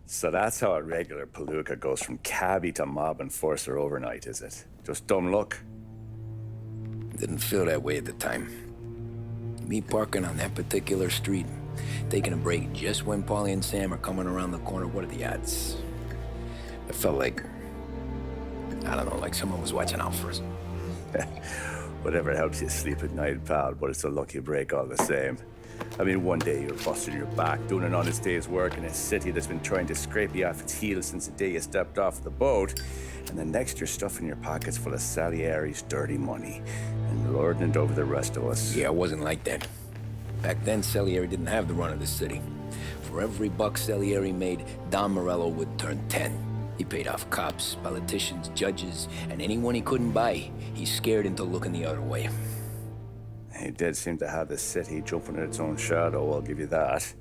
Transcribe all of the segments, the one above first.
So that's how a regular palooka goes from cabbie to mob enforcer overnight, is it? Just dumb luck? Didn't feel that way at the time. Me parking on that particular street, taking a break just when Paulie and Sam are coming around the corner, what are the odds? It felt like, I don't know, like someone was watching out for us. Whatever helps you sleep at night, pal, but it's a lucky break all the same. I mean, one day you're busting your back, doing an honest day's work in a city that's been trying to scrape you off its heels since the day you stepped off the boat, and then next you're stuffing your pockets full of Salieri's dirty money and lording it over the rest of us. Yeah, it wasn't like that. Back then, Salieri didn't have the run of the city. For every buck Salieri made, Don Morello would turn 10. He paid off cops, politicians, judges, and anyone he couldn't buy, he scared into looking the other way. He did seem to have the city jumping at its own shadow, I'll give you that.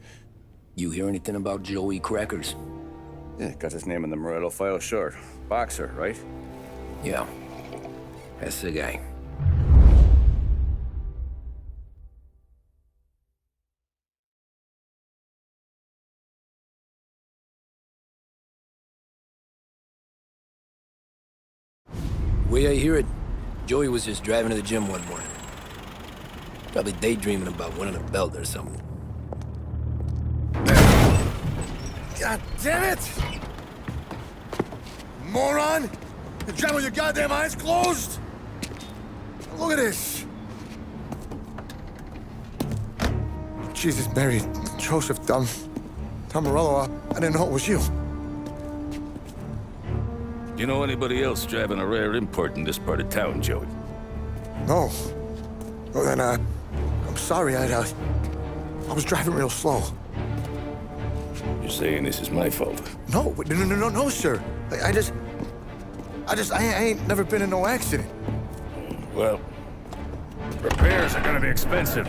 You hear anything about Joey Crackers? Yeah, got his name in the Morello file, sure. Boxer, right? Yeah, that's the guy. Way I hear it, Joey was just driving to the gym one morning. Probably daydreaming about winning a belt or something. God damn it! Moron! You're driving with your goddamn eyes closed! Look at this! Jesus, Mary, Joseph, Tom Morello, I didn't know it was you. You know anybody else driving a rare import in this part of town, Joey? No. Well, then, I'm sorry, I was driving real slow. You're saying this is my fault? No, sir. I ain't never been in no accident. Well, repairs are gonna be expensive.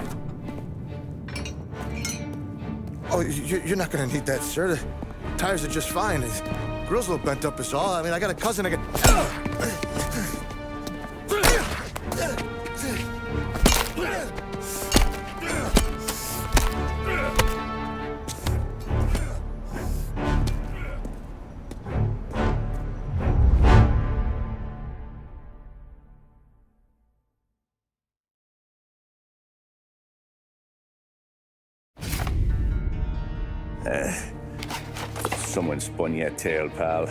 Oh, you're not gonna need that, sir. The tires are just fine. The grill's a little bent up is all. I mean, I got a cousin I can... Someone spun you a tail, pal.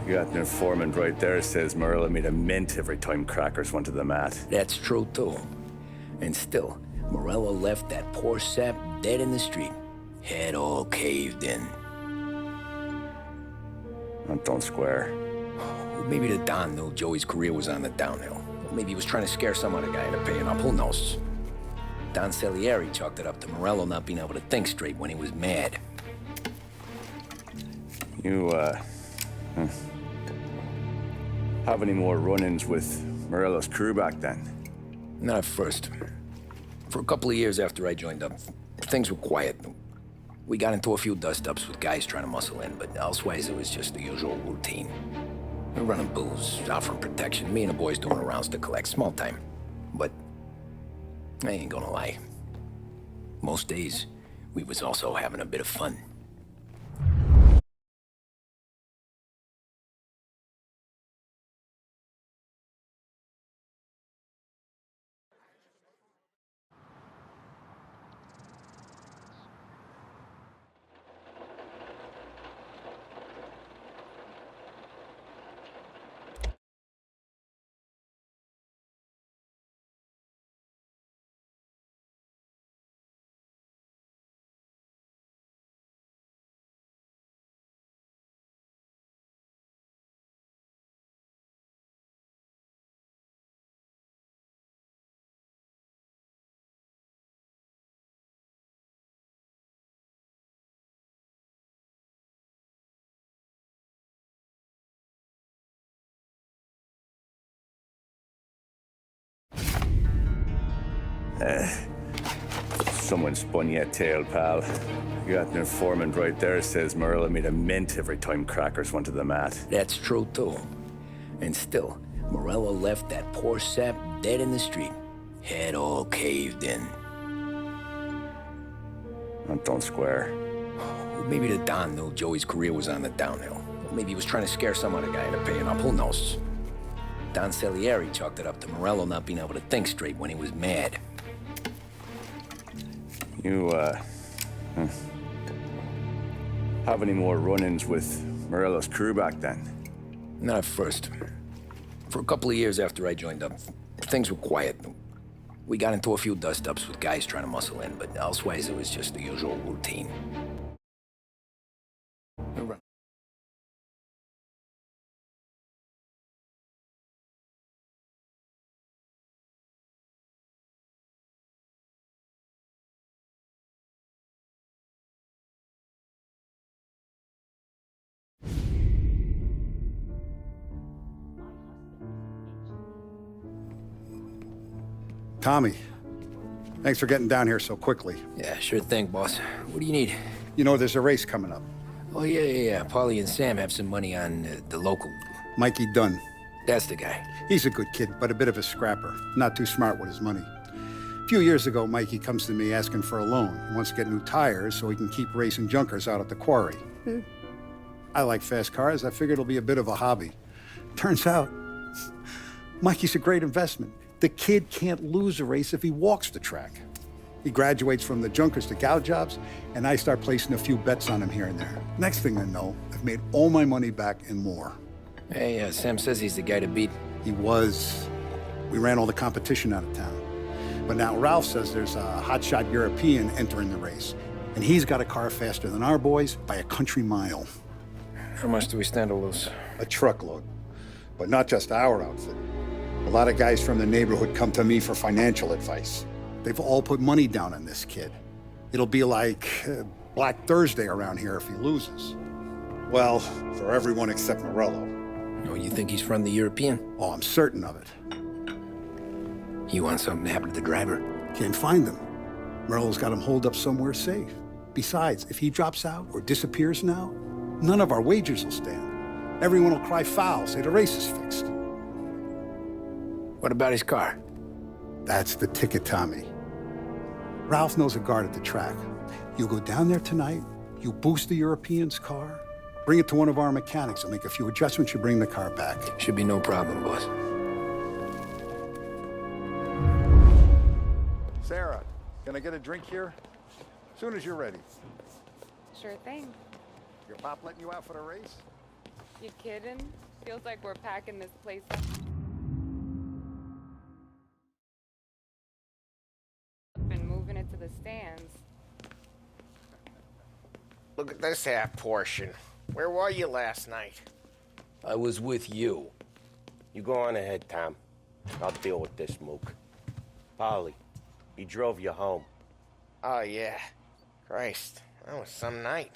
You got an informant right there says Morello made a mint every time Crackers went to the mat. That's true, too. And still, Morello left that poor sap dead in the street. Head all caved in. That don't square. Maybe the Don knew Joey's career was on the downhill. Maybe he was trying to scare some other guy into paying up. Who knows? Don Salieri chalked it up to Morello not being able to think straight when he was mad. You, have any more run-ins with Morello's crew back then? Not at first. For a couple of years after I joined up, things were quiet. We got into a few dust-ups with guys trying to muscle in, but elsewise it was just the usual routine. We're running booze, offering protection, me and the boys doing the rounds to collect, small time. But I ain't gonna lie. Most days, we was also having a bit of fun. Someone spun you a tail, pal. You got an informant right there says Morello made a mint every time Crackers went to the mat. That's true, too. And still, Morello left that poor sap dead in the street. Head all caved in. That don't square. Maybe the Don knew Joey's career was on the downhill. Maybe he was trying to scare some other guy into paying up, who knows? Don Salieri chalked it up to Morello not being able to think straight when he was mad. You, have any more run-ins with Morello's crew back then? Not at first. For a couple of years after I joined up, things were quiet. We got into a few dust-ups with guys trying to muscle in, but elsewise it was just the usual routine. Tommy, thanks for getting down here so quickly. Yeah, sure thing, boss. What do you need? You know, there's a race coming up. Oh, yeah. Paulie and Sam have some money on the local. Mikey Dunn. That's the guy. He's a good kid, but a bit of a scrapper. Not too smart with his money. A few years ago, Mikey comes to me asking for a loan. He wants to get new tires so he can keep racing junkers out at the quarry. I like fast cars. I figured it'll be a bit of a hobby. Turns out, Mikey's a great investment. The kid can't lose a race if he walks the track. He graduates from the junkers to gal jobs, and I start placing a few bets on him here and there. Next thing I know, I've made all my money back and more. Hey, Sam says he's the guy to beat. He was. We ran all the competition out of town. But now Ralph says there's a hotshot European entering the race, and he's got a car faster than our boys by a country mile. How much do we stand to lose? A truckload. But not just our outfit. A lot of guys from the neighborhood come to me for financial advice. They've all put money down on this kid. It'll be like Black Thursday around here if he loses. Well, for everyone except Morello. Oh, you think he's from the European? Oh, I'm certain of it. You want something to happen to the driver? Can't find him. Morello's got him holed up somewhere safe. Besides, if he drops out or disappears now, none of our wagers will stand. Everyone will cry foul, say the race is fixed. What about his car? That's the ticket, Tommy. Ralph knows a guard at the track. You go down there tonight, you boost the European's car, bring it to one of our mechanics, he'll make a few adjustments, you bring the car back. Should be no problem, boss. Sarah, can I get a drink here? As soon as you're ready. Sure thing. Your pop letting you out for the race? You kidding? Feels like we're packing this place up. And moving it to the stands. Look at this half portion. Where were you last night? I was with you. You go on ahead, Tom. I'll deal with this mook. Polly, he drove you home. Oh, yeah. Christ, that was some night.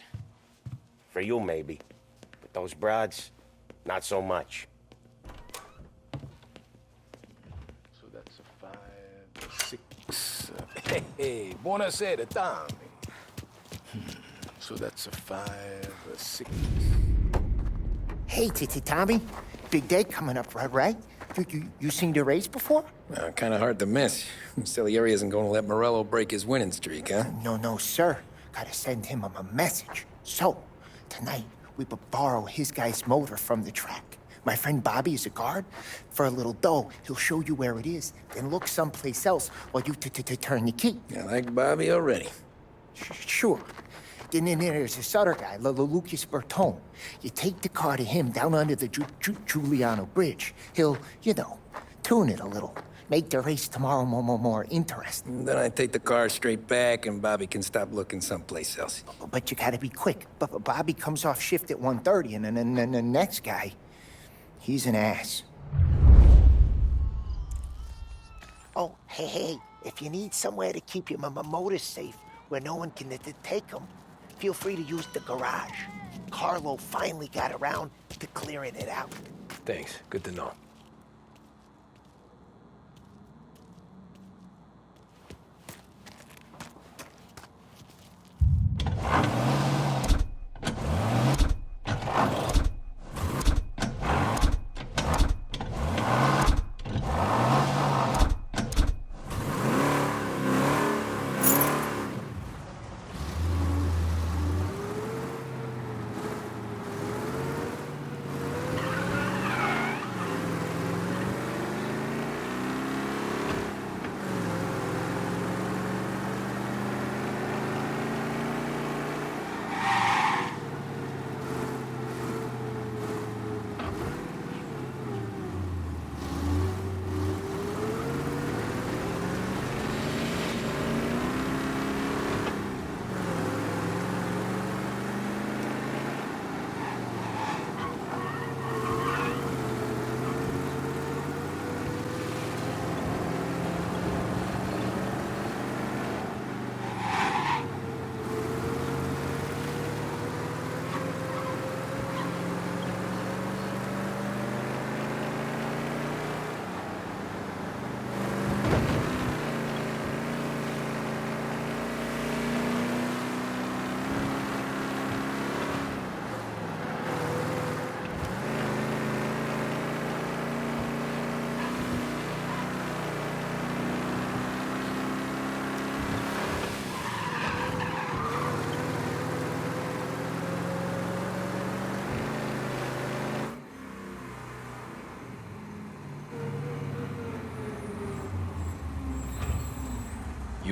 For you, maybe. But those broads, not so much. So that's a 5, a 6. Hey, buonasera, Tommy. So that's a 5, a 6. Hey, Tommy. Big day coming up, right? You seen the race before? Kind of hard to miss. Salieri isn't going to let Morello break his winning streak, huh? No, sir. Gotta send him a message. So, tonight, we will borrow his guy's motor from the track. My friend Bobby is a guard. For a little dough, he'll show you where it is, then look someplace else while you turn the key. I like Bobby already. Sure. Then there's this other guy, Lucas Bertone. You take the car to him down under the Giuliano Bridge. He'll, tune it a little. Make the race tomorrow more interesting. Then I take the car straight back and Bobby can stop looking someplace else. But you gotta be quick. But Bobby comes off shift at 1:30, and then the next guy, he's an ass. Oh, hey, if you need somewhere to keep your motor safe, where no one can take them, feel free to use the garage. Carlo finally got around to clearing it out. Thanks. Good to know.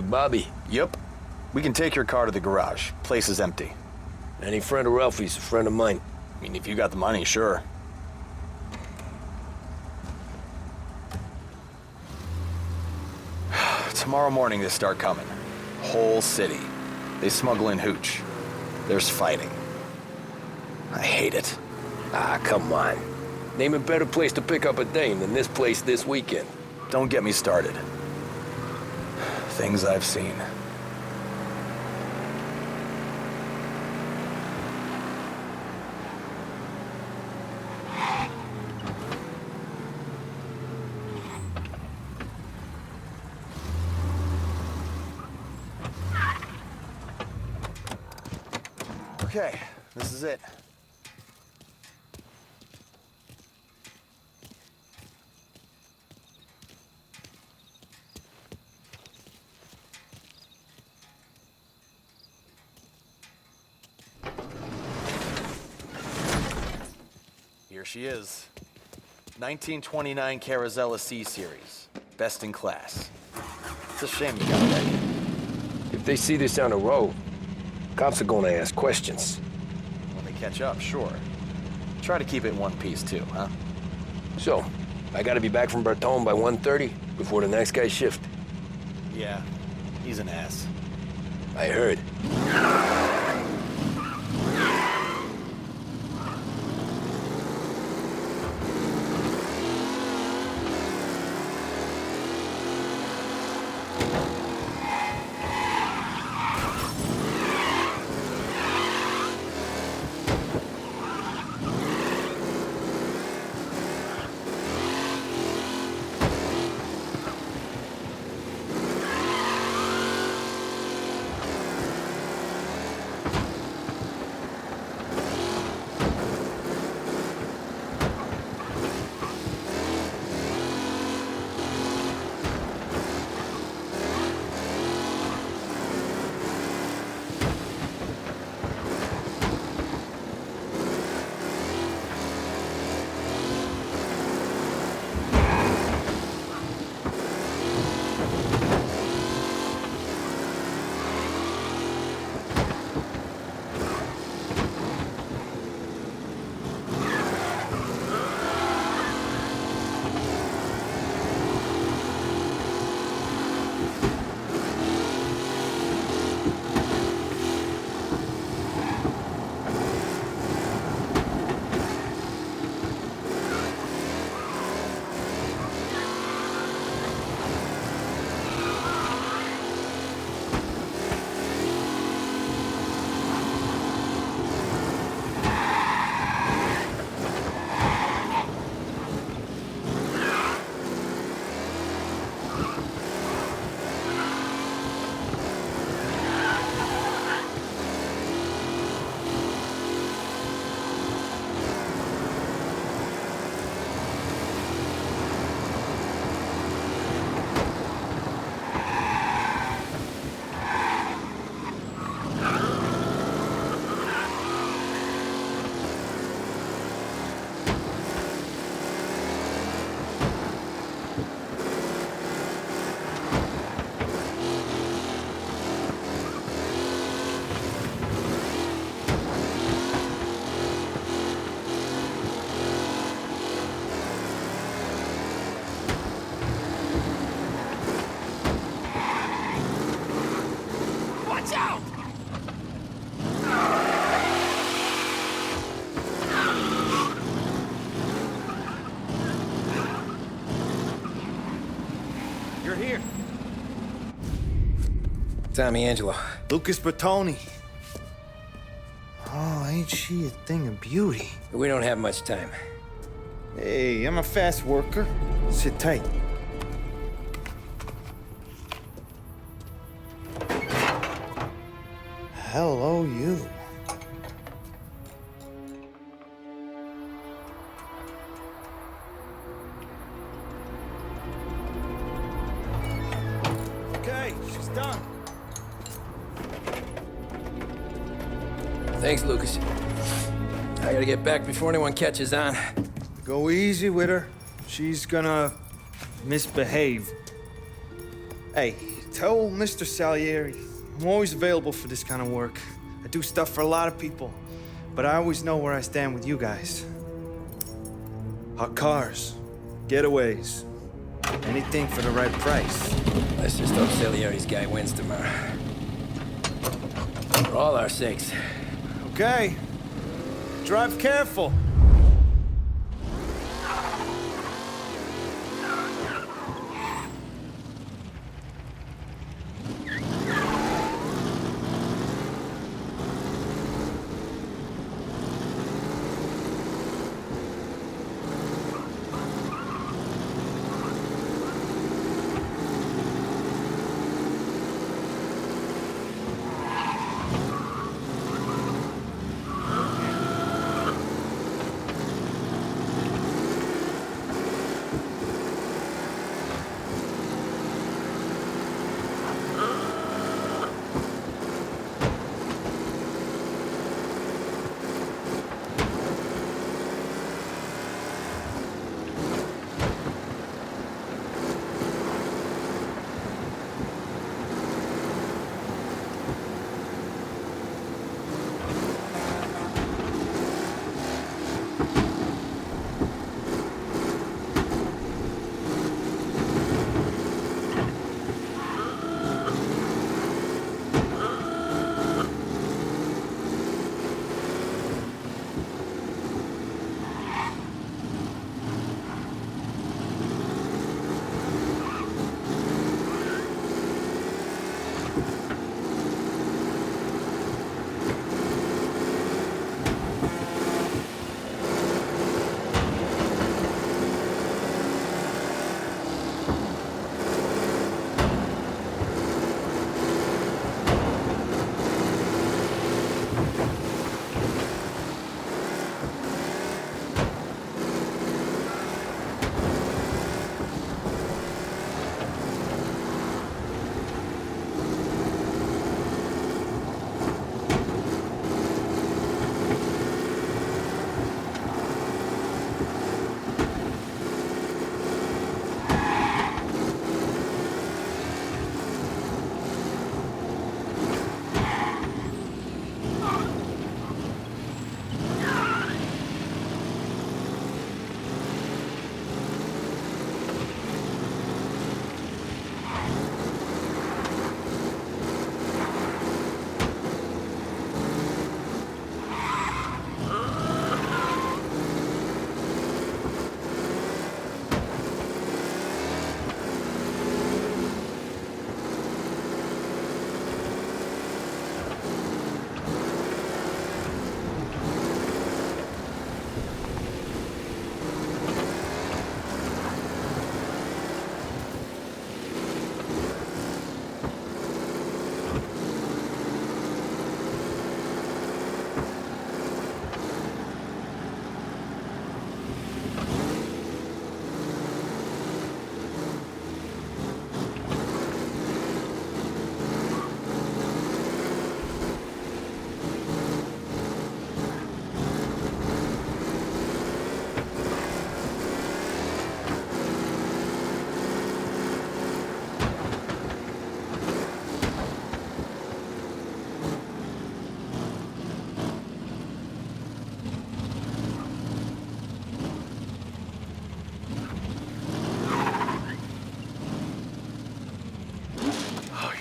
You Bobby? Yep. We can take your car to the garage. Place is empty. Any friend of Ralphie's a friend of mine. I mean, if you got the money, sure. Tomorrow morning they start coming. Whole city. They smuggle in hooch. There's fighting. I hate it. Ah, come on. Name a better place to pick up a dame than this place this weekend. Don't get me started. Things I've seen. Okay, this is it. Here she is. 1929 Carazella C Series. Best in class. It's a shame you got that. If they see this on the road, cops are gonna ask questions. When they catch up, sure. Try to keep it in one piece too, huh? So, I gotta be back from Bertone by 1:30 before the next guy's shift. Yeah, he's an ass. I heard. Tommy Angelo. Lucas Bertoni. Oh, ain't she a thing of beauty? We don't have much time. Hey, I'm a fast worker. Sit tight. Hello, you. Okay, she's done. Thanks, Lucas. I gotta get back before anyone catches on. Go easy with her. She's gonna misbehave. Hey, Tell Mr. Salieri I'm always available for this kind of work. I do stuff for a lot of people, but I always know where I stand with you guys. Hot cars, getaways, anything for the right price. Let's just hope Salieri's guy wins tomorrow. For all our sakes. Okay. Drive careful.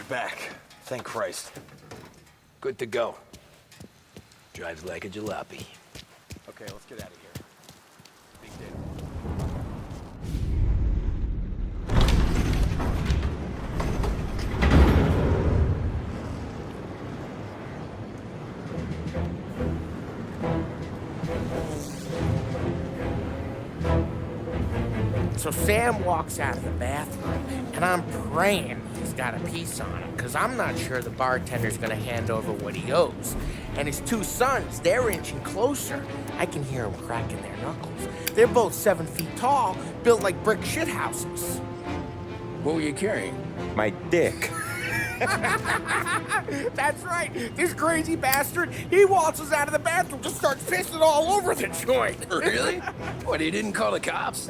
Back. Thank Christ. Good to go. Drives like a jalopy. Okay, let's get out of here. Big day. So Sam walks out of the bathroom, and I'm praying he's got a piece on him, because I'm not sure the bartender's going to hand over what he owes. And his two sons, they're inching closer. I can hear them cracking their knuckles. They're both 7 feet tall, built like brick shithouses. What were you carrying? My dick. That's right. This crazy bastard, he waltzes out of the bathroom, just starts pissing all over the joint. Really? What, he didn't call the cops?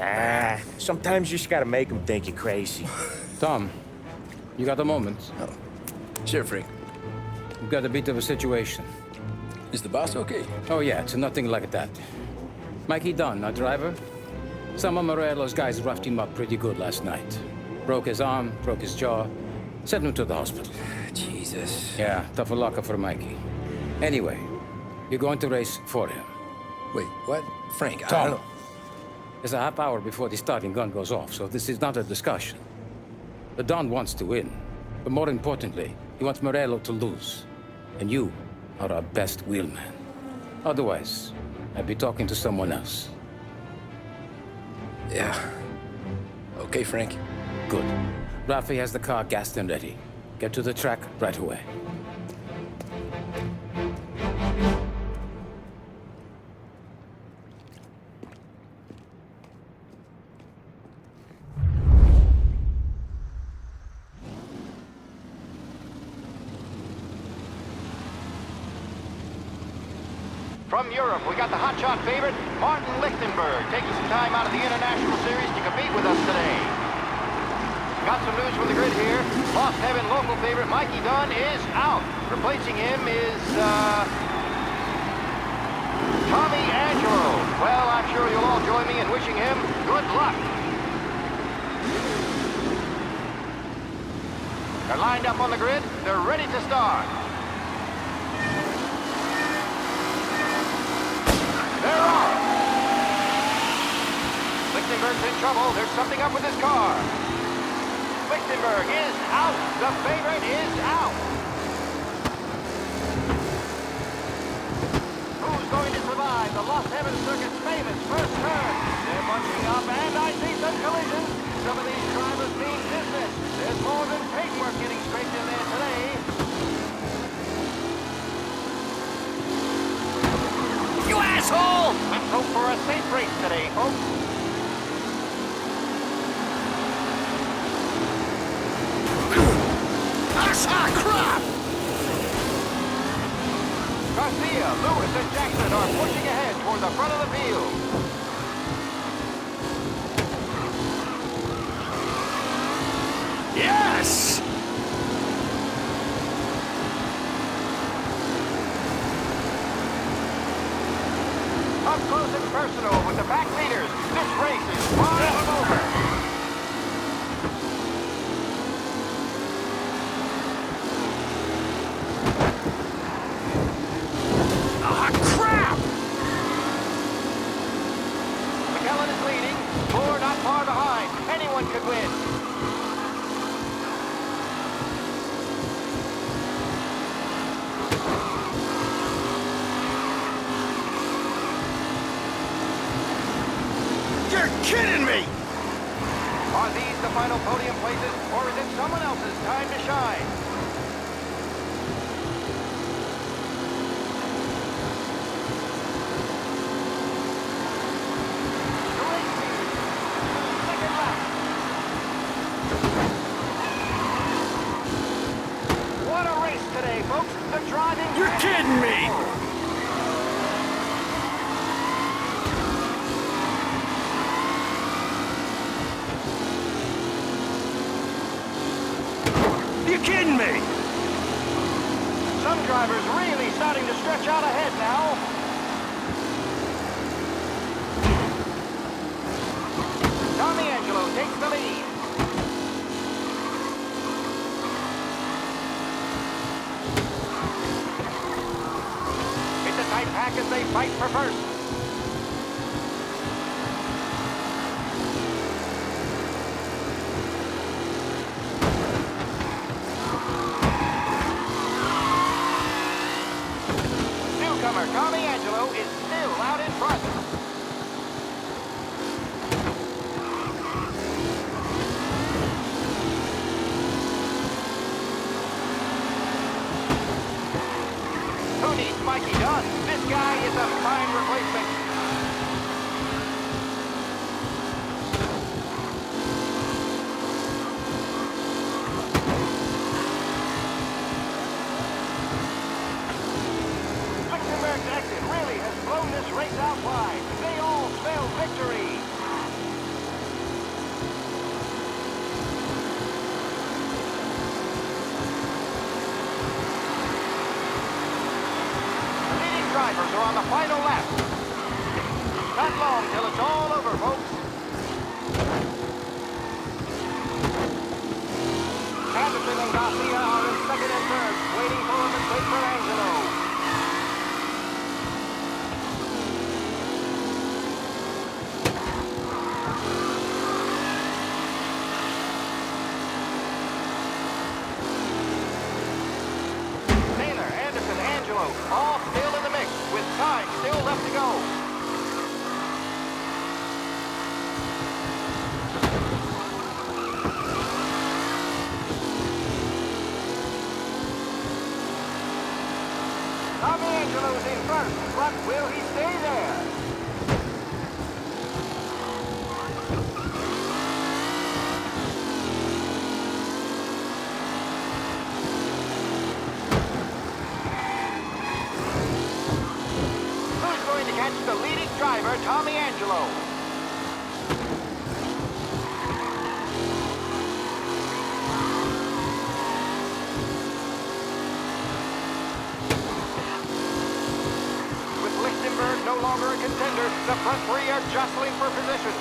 Sometimes you just gotta make them think you're crazy. Tom, You got a moment? Oh. Sure, Frank. We've got a bit of a situation. Is the boss okay? Oh, yeah, it's nothing like that. Mikey Dunn, our driver. Some of Morello's guys roughed him up pretty good last night. Broke his arm, broke his jaw, sent him to the hospital. Jesus. Yeah, tough luck for Mikey. Anyway, you're going to race for him. Wait, what? Frank, I Tom, don't know. it's a half hour before the starting gun goes off, so this is not a discussion. The Don wants to win, but more importantly, he wants Morello to lose. And you are our best wheelman. Otherwise, I'd be talking to someone else. Yeah. Okay, Frank. Good. Rafi has the car gassed and ready. Get to the track right away. From Europe, we got the hotshot favorite, Martin Lichtenberg, taking some time out of the International Series to compete with us today. Got some news from the grid here. Lost Heaven local favorite Mikey Dunn is out. Replacing him is, Tommy Angelo. Well, I'm sure you'll all join me in wishing him good luck. They're lined up on the grid. They're ready to start. They're off! Lichtenberg's in trouble. There's something up with his car. Lichtenberg is out. The favorite is out. Who's going to survive the Lost Heaven Circuit's famous first turn? They're bunching up, and I see some collisions. Some of these drivers mean business. There's more than paintwork getting scraped in there today. You asshole! Let's hope for a safe race today, folks. Crap! Garcia, Lewis, and Jackson are pushing ahead toward the front of the field. Yes! Up close and personal with the back leaders. This race is far from over. Crap! McKellen is leading. Moore not far behind. Anyone could win. You're kidding me! Are these the final podium places, or is it someone else's time to shine? Second lap. What a race today, folks. The driving... You're kidding me! You're kidding me! Some drivers really starting to stretch out ahead now. Tommy Angelo takes the lead. It's a tight pack as they fight for first. Newcomer Tommy Angelo is still out in front. Who needs Mikey Dunn? This guy is a fine replacement on the final lap. Not long till it's all over, folks. Anderson and Mafia are in second and third, waiting for a mistake for Angelo. Taylor, Anderson, Angelo, all still in the mix, with time still left to go. Tommy Angelo's in front, but will he stay there? Who's going to catch the leading driver, Tommy Angelo? Lichtenberg no longer a contender. The front three are jostling for position.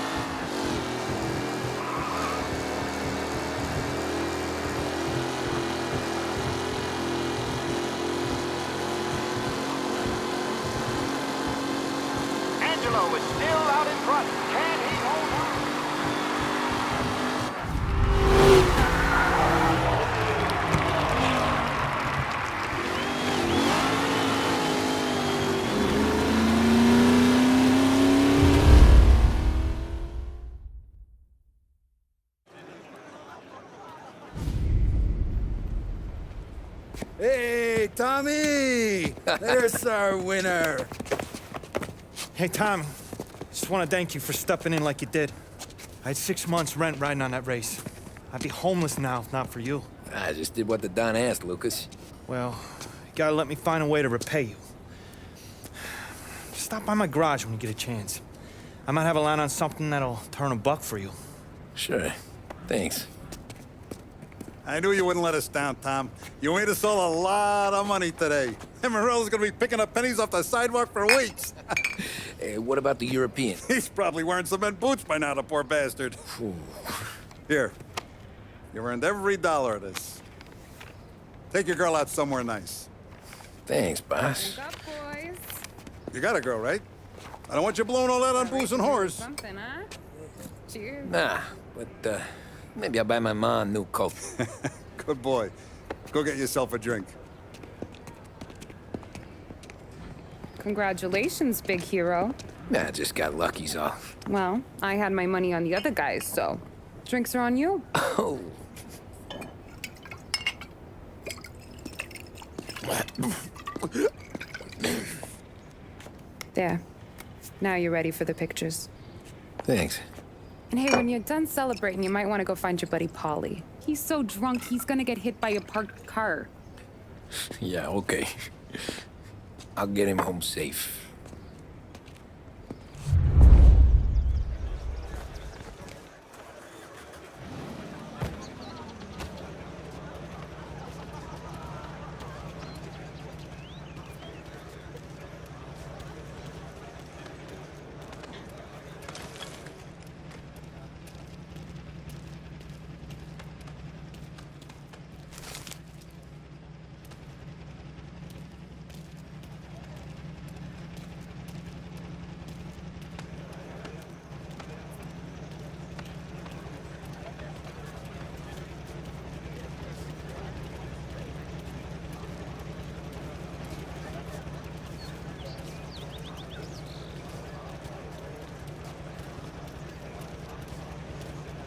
Angelo is still out in front. Can he hold on? Hey, Tommy! There's our winner. Hey, Tom. Just want to thank you for stepping in like you did. I had 6 months rent riding on that race. I'd be homeless now if not for you. I just did what the Don asked, Lucas. Well, you gotta let me find a way to repay you. Stop by my garage when you get a chance. I might have a line on something that'll turn $1 for you. Sure. Thanks. I knew you wouldn't let us down, Tom. You made us all a lot of money today. And Morello's gonna be picking up pennies off the sidewalk for weeks. Hey, what about the European? He's probably wearing cement boots by now, the poor bastard. Here. You've earned every dollar of this. Take your girl out somewhere nice. Thanch, boss. Wake up, boys. You got a girl, right? I don't want you blowing all that on booze and whores. Something, huh? Cheers. Nah, but, maybe I'll buy my ma a new coat. Good boy. Go get yourself a drink. Congratulations, big hero. Nah, I just got lucky's all. Well, I had my money on the other guys, so drinks are on you. Oh. There. Now you're ready for the pictures. Thanks. And hey, when you're done celebrating, you might want to go find your buddy Paulie. He's so drunk, he's gonna get hit by a parked car. Yeah, okay. I'll get him home safe.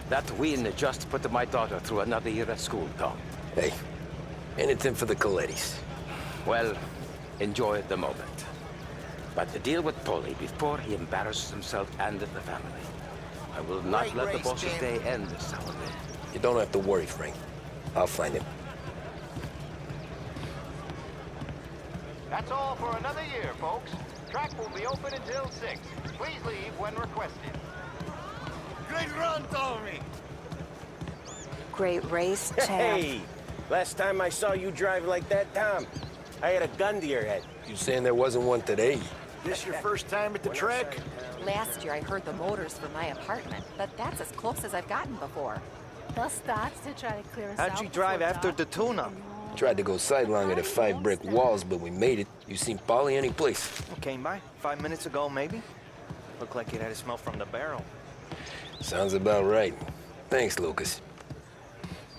That win just put my daughter through another year at school, Tom. Hey, anything for the Colettis. Well, enjoy the moment. But deal with Paulie before he embarrasses himself and the family. I will not let the boss's day end sourly. You don't have to worry, Frank. I'll find him. That's all for another year, folks. Track will be open until 6. Please leave when requested. Great run, Tommy! Great race, champ. Hey! Last time I saw you drive like that, Tom, I had a gun to your head. You saying there wasn't one today? This your first time at the track? Last year I heard the motors for my apartment, but that's as close as I've gotten before. They'll start to try to clear us How'd out you drive before after dark. the tune-up? Tried to go sidelong at the 5 brick walls, but we made it. You seen Polly any place? Came by 5 minutes ago, maybe? Looked like it had a smell from the barrel. Sounds about right. Thanks, Lucas.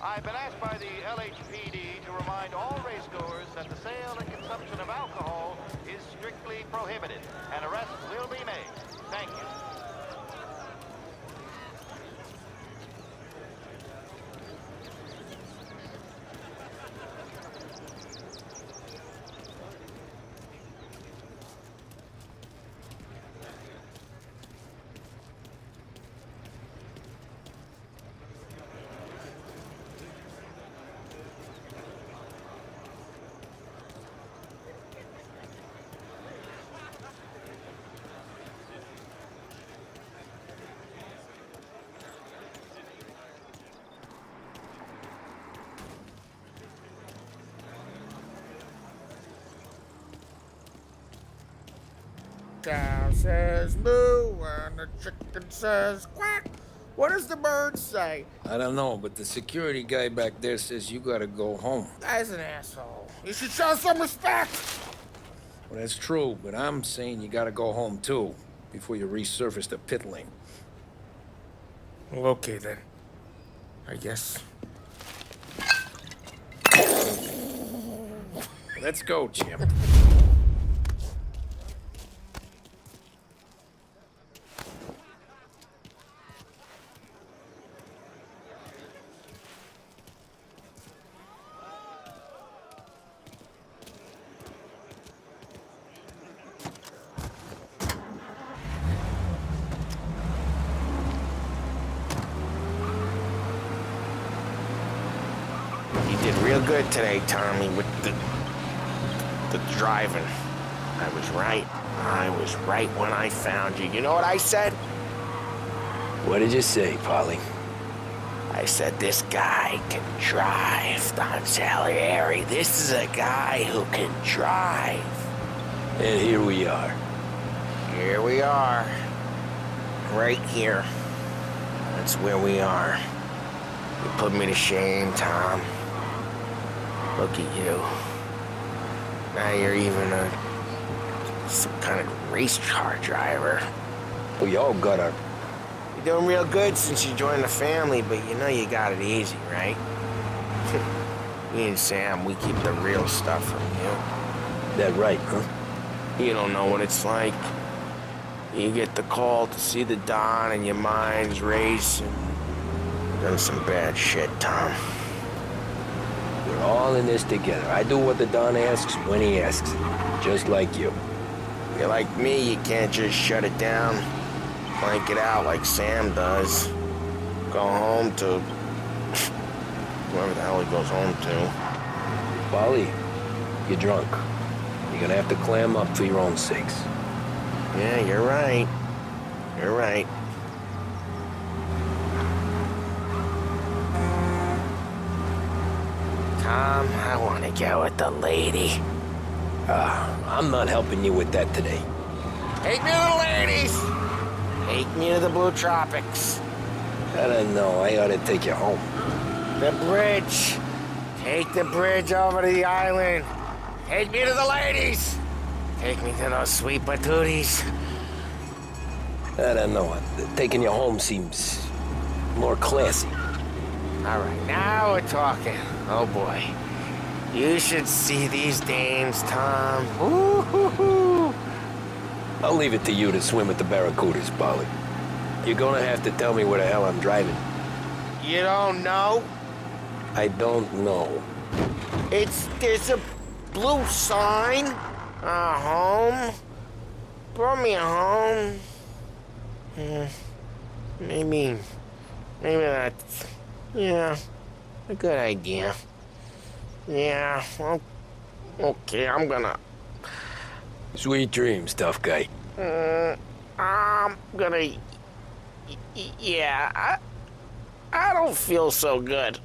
I've been asked by the LHPD to remind all racegoers that the sale and consumption of alcohol is strictly prohibited. An arrest will be made. Thank you. Cow says moo and the chicken says quack. What does the bird say? I don't know, but the security guy back there says you gotta go home. Guy's an asshole. You should show some respect. Well, that's true, but I'm saying you gotta go home too, before you resurface the pit lane. Well, okay then. I guess. Let's go, champ. You did real good today, Tommy, with the driving. I was right. I was right when I found you. You know what I said? What did you say, Polly? I said, this guy can drive, Don Salieri. This is a guy who can drive. And here we are. Here we are. Right here. That's where we are. You put me to shame, Tom. Look at you. Now you're even some kind of race car driver. We all got our... You're doing real good since you joined the family, but you know you got it easy, right? Me and Sam, we keep the real stuff from you. That right, huh? You don't know what it's like. You get the call to see the Don and your mind's racing. Done some bad shit, Tom. We're all in this together. I do what the Don asks when he asks. Just like you. You're like me, you can't just shut it down. Blank it out like Sam does. Go home to... whoever the hell he goes home to. Polly, you're drunk. You're gonna have to clam up for your own sakes. Yeah, you're right. You're right. Tom, I want to go with the lady. I'm not helping you with that today. Take me to the ladies! Take me to the Blue Tropics. I don't know. I ought to take you home. The bridge. Take the bridge over to the island. Take me to the ladies. Take me to those sweet patooties. I don't know. Taking you home seems more classy. All right, now we're talking. Oh, boy. You should see these dames, Tom. Ooh-hoo-hoo. I'll leave it to you to swim with the barracudas, Polly. You're gonna have to tell me where the hell I'm driving. You don't know? I don't know. There's a blue sign. Home. Brought me home. Maybe that's, yeah, a good idea. Yeah, well, okay, I'm gonna... Sweet dreams, tough guy. I'm gonna... Yeah, I don't feel so good.